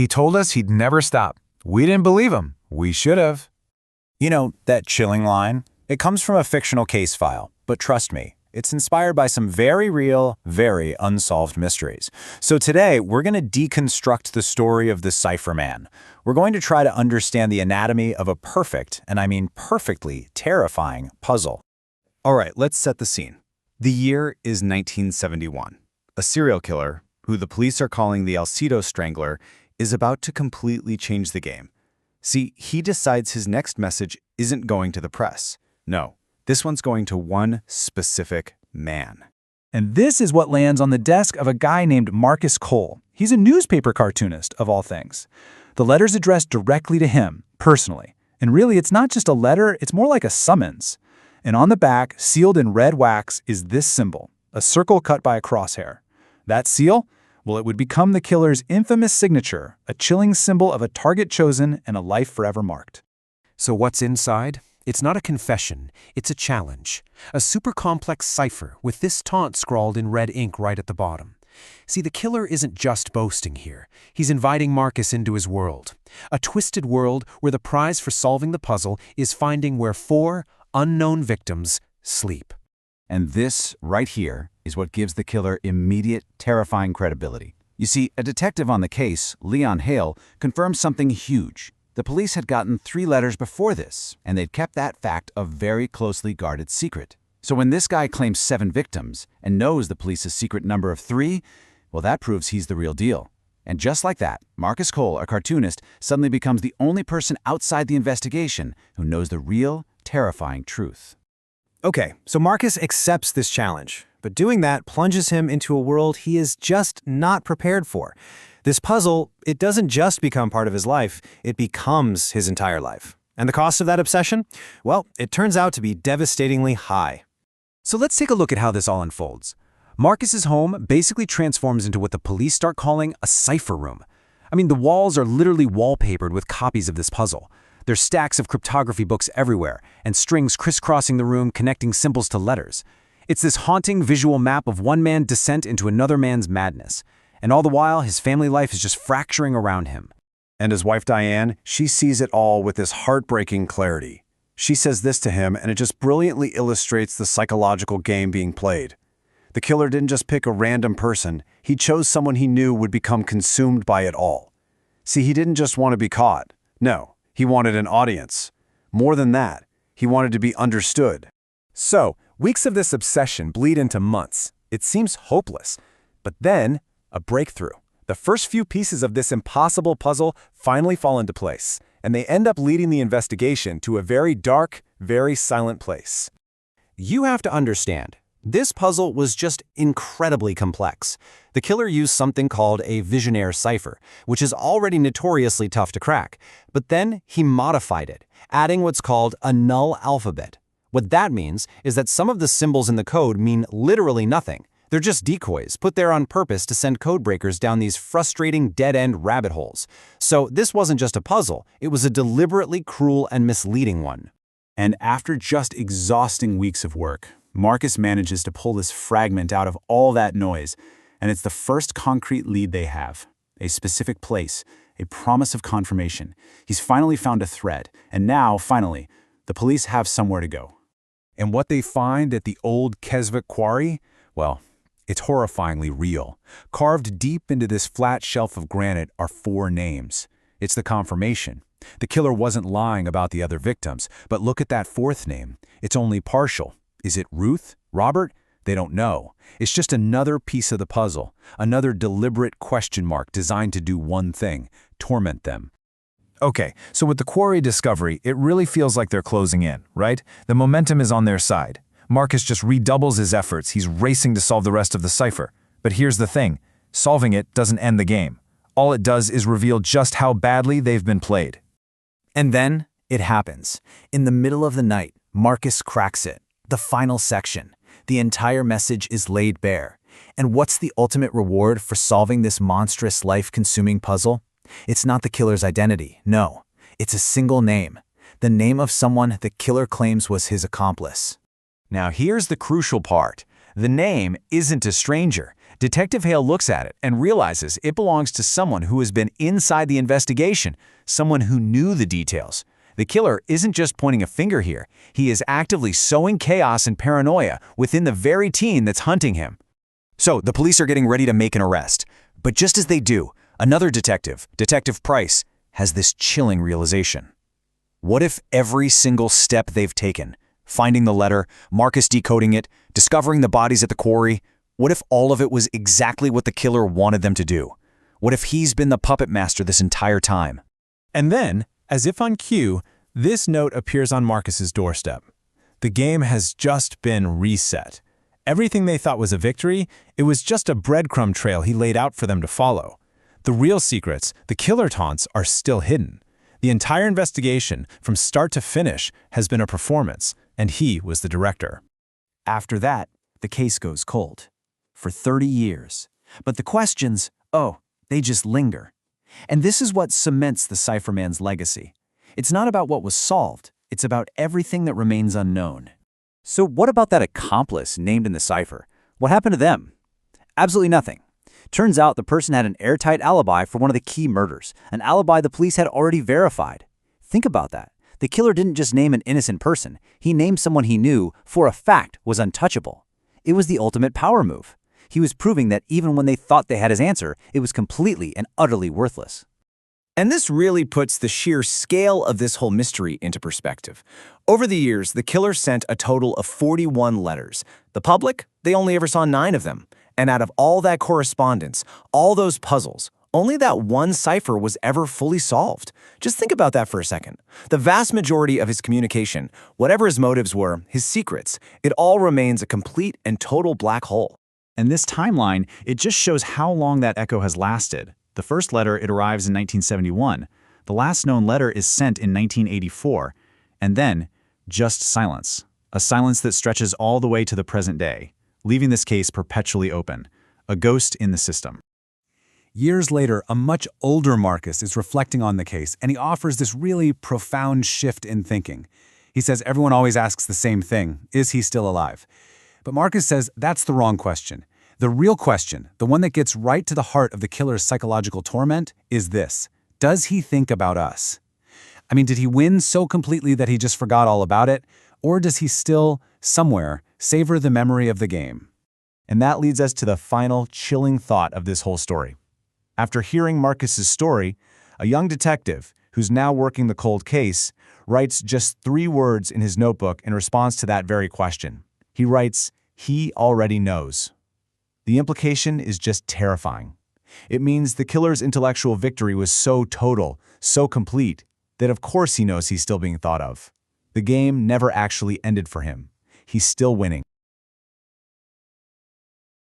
He told us he'd never stop. We didn't believe him. We should have. You know, that chilling line? It comes from a fictional case file, but trust me, it's inspired by some very real, very unsolved mysteries. So today, we're going to deconstruct the story of the Cipher Man. We're going to try to understand the anatomy of a perfect, and I mean perfectly, terrifying puzzle. All right, let's set the scene. The year is 1971. A serial killer, who the police are calling the Alcedo Strangler, is about to completely change the game. See, he decides his next message isn't going to the press. No, this one's going to one specific man. And this is what lands on the desk of a guy named Marcus Cole. He's a newspaper cartoonist, of all things. The letter's addressed directly to him, personally. And really, it's not just a letter, it's more like a summons. And on the back, sealed in red wax, is this symbol, a circle cut by a crosshair. That seal? Well, it would become the killer's infamous signature, a chilling symbol of a target chosen and a life forever marked. So what's inside? It's not a confession, it's a challenge. A super complex cipher with this taunt scrawled in red ink right at the bottom. See, the killer isn't just boasting here. He's inviting Marcus into his world. A twisted world where the prize for solving the puzzle is finding where 4 unknown victims sleep. And this, right here, is what gives the killer immediate, terrifying credibility. You see, a detective on the case, Leon Hale, confirmed something huge. The police had gotten 3 letters before this, and they'd kept that fact a very closely guarded secret. So when this guy claims 7 victims and knows the police's secret number of 3, well, that proves he's the real deal. And just like that, Marcus Cole, a cartoonist, suddenly becomes the only person outside the investigation who knows the real, terrifying truth. Okay, so Marcus accepts this challenge, but doing that plunges him into a world he is just not prepared for. This puzzle, it doesn't just become part of his life, it becomes his entire life. And the cost of that obsession? Well, it turns out to be devastatingly high. So let's take a look at how this all unfolds. Marcus's home basically transforms into what the police start calling a cipher room. I mean, the walls are literally wallpapered with copies of this puzzle. There's stacks of cryptography books everywhere, and strings crisscrossing the room connecting symbols to letters. It's this haunting visual map of one man's descent into another man's madness. And all the while, his family life is just fracturing around him. And his wife Diane, she sees it all with this heartbreaking clarity. She says this to him, and it just brilliantly illustrates the psychological game being played. The killer didn't just pick a random person, he chose someone he knew would become consumed by it all. See, he didn't just want to be caught. No, he wanted an audience. More than that, he wanted to be understood. So, weeks of this obsession bleed into months. It seems hopeless. But then, a breakthrough. The first few pieces of this impossible puzzle finally fall into place, and they end up leading the investigation to a very dark, very silent place. You have to understand, this puzzle was just incredibly complex. The killer used something called a visionaire cipher, which is already notoriously tough to crack. But then he modified it, adding what's called a null alphabet. What that means is that some of the symbols in the code mean literally nothing. They're just decoys put there on purpose to send codebreakers down these frustrating dead-end rabbit holes. So this wasn't just a puzzle, it was a deliberately cruel and misleading one. And after just exhausting weeks of work, Marcus manages to pull this fragment out of all that noise, and it's the first concrete lead they have. A specific place, a promise of confirmation. He's finally found a thread, and now, finally, the police have somewhere to go. And what they find at the old Keswick quarry? Well, it's horrifyingly real. Carved deep into this flat shelf of granite are 4 names. It's the confirmation. The killer wasn't lying about the other victims, but look at that 4th name. It's only partial. Is it Ruth? Robert? They don't know. It's just another piece of the puzzle, another deliberate question mark designed to do one thing: torment them. Okay, so with the quarry discovery, it really feels like they're closing in, right? The momentum is on their side. Marcus just redoubles his efforts. He's racing to solve the rest of the cipher. But here's the thing. Solving it doesn't end the game. All it does is reveal just how badly they've been played. And then it happens. In the middle of the night, Marcus cracks it. The final section. The entire message is laid bare. And what's the ultimate reward for solving this monstrous, life-consuming puzzle? It's not the killer's identity, no. It's a single name. The name of someone the killer claims was his accomplice. Now here's the crucial part. The name isn't a stranger. Detective Hale looks at it and realizes it belongs to someone who has been inside the investigation, someone who knew the details. The killer isn't just pointing a finger here. He is actively sowing chaos and paranoia within the very team that's hunting him. So, the police are getting ready to make an arrest. But just as they do, another detective, Detective Price, has this chilling realization. What if every single step they've taken, finding the letter, Marcus decoding it, discovering the bodies at the quarry, what if all of it was exactly what the killer wanted them to do? What if he's been the puppet master this entire time? And then, as if on cue, this note appears on Marcus's doorstep. The game has just been reset. Everything they thought was a victory, it was just a breadcrumb trail he laid out for them to follow. The real secrets, the killer taunts, are still hidden. The entire investigation, from start to finish, has been a performance, and he was the director. After that, the case goes cold. For 30 years. But the questions, they just linger. And this is what cements the Cipher Man's legacy. It's not about what was solved, it's about everything that remains unknown. So what about that accomplice named in the cipher? What happened to them? Absolutely nothing. Turns out the person had an airtight alibi for one of the key murders, an alibi the police had already verified. Think about that. The killer didn't just name an innocent person, he named someone he knew, for a fact, was untouchable. It was the ultimate power move. He was proving that even when they thought they had his answer, it was completely and utterly worthless. And this really puts the sheer scale of this whole mystery into perspective. Over the years, the killer sent a total of 41 letters. The public, they only ever saw 9 of them. And out of all that correspondence, all those puzzles, only that one cipher was ever fully solved. Just think about that for a second. The vast majority of his communication, whatever his motives were, his secrets, it all remains a complete and total black hole. And this timeline, it just shows how long that echo has lasted. The first letter, it arrives in 1971. The last known letter is sent in 1984. And then, just silence. A silence that stretches all the way to the present day, leaving this case perpetually open. A ghost in the system. Years later, a much older Marcus is reflecting on the case, and he offers this really profound shift in thinking. He says everyone always asks the same thing, is he still alive? But Marcus says that's the wrong question. The real question, the one that gets right to the heart of the killer's psychological torment, is this. Does he think about us? I mean, did he win so completely that he just forgot all about it? Or does he still, somewhere, savor the memory of the game? And that leads us to the final chilling thought of this whole story. After hearing Marcus's story, a young detective, who's now working the cold case, writes just 3 words in his notebook in response to that very question. He writes, "He already knows." The implication is just terrifying. It means the killer's intellectual victory was so total, so complete, that of course he knows he's still being thought of. The game never actually ended for him. He's still winning.